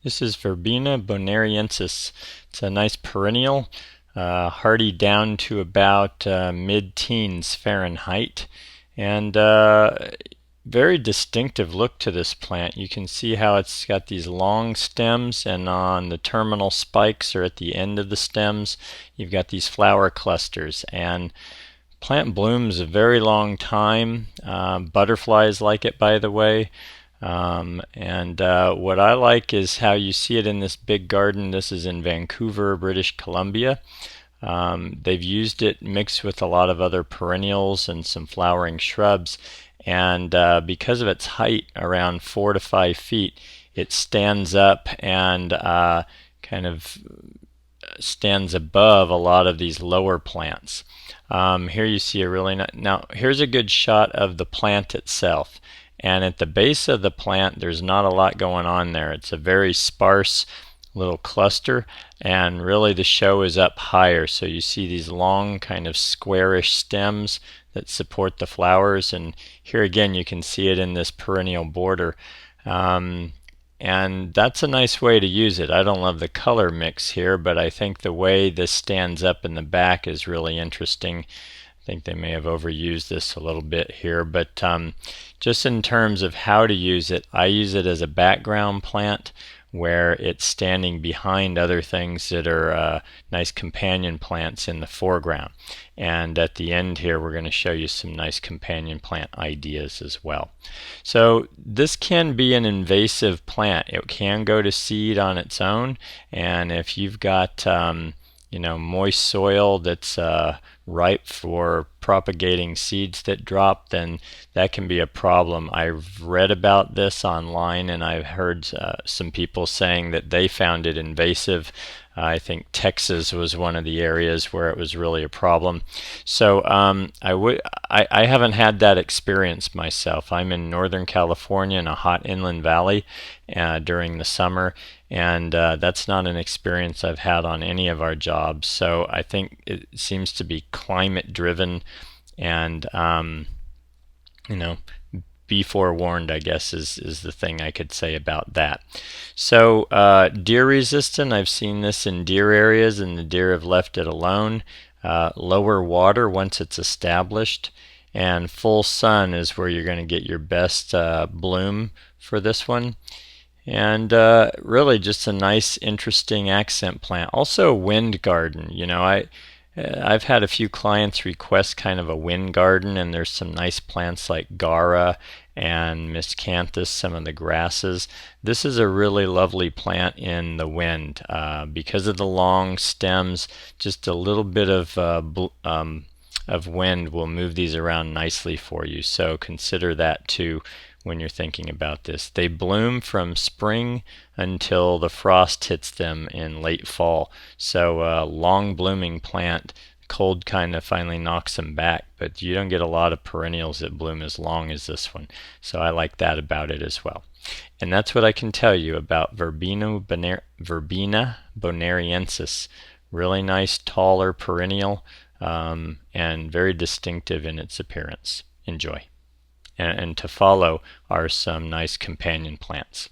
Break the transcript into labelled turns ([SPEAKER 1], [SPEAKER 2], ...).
[SPEAKER 1] This is Verbena bonariensis. It's a nice perennial, hardy down to about mid-teens Fahrenheit, and very distinctive look to this plant. You can see how it's got these long stems, and on the terminal spikes or at the end of the stems, you've got these flower clusters. And plant blooms a very long time. Butterflies like it, by the way. And what I like is how you see it in this big garden. This is in Vancouver, British Columbia. They've used it mixed with a lot of other perennials and some flowering shrubs. And because of its height, around 4 to 5 feet, it stands up and kind of stands above a lot of these lower plants. Here you see a really nice, now here's a good shot of the plant itself. And at the base of the plant, there's not a lot going on there. It's a very sparse little cluster, and really the show is up higher. So you see these long kind of squarish stems that support the flowers, and here again you can see it in this perennial border. And that's a nice way to use it. I don't love the color mix here, but I think the way this stands up in the back is really interesting. I think they may have overused this a little bit here, but just in terms of how to use it, I use it as a background plant where it's standing behind other things that are nice companion plants in the foreground. And at the end here, we're going to show you some nice companion plant ideas as well. So this can be an invasive plant. It can go to seed on its own, and if you've got moist soil that's ripe for propagating seeds that drop, then that can be a problem. I've read about this online, and I've heard some people saying that they found it invasive. I think Texas was one of the areas where it was really a problem. So I haven't had that experience myself. I'm in Northern California in a hot inland valley during the summer, and that's not an experience I've had on any of our jobs. So I think it seems to be climate driven, and be forewarned, I guess, is the thing I could say about that. So deer resistant, I've seen this in deer areas, and the deer have left it alone. Lower water once it's established, and full sun is where you're going to get your best bloom for this one. And really just a nice, interesting accent plant. Also a wind garden. I've had a few clients request kind of a wind garden, and there's some nice plants like Gara and miscanthus, some of the grasses. This is a really lovely plant in the wind because of the long stems. Just a little bit of wind will move these around nicely for you. So consider that too when you're thinking about this. They bloom from spring until the frost hits them in late fall. So a long blooming plant. Cold kind of finally knocks them back, but you don't get a lot of perennials that bloom as long as this one. So I like that about it as well. And that's what I can tell you about Verbena bonariensis. Really nice, taller perennial, and very distinctive in its appearance. Enjoy. And to follow are some nice companion plants.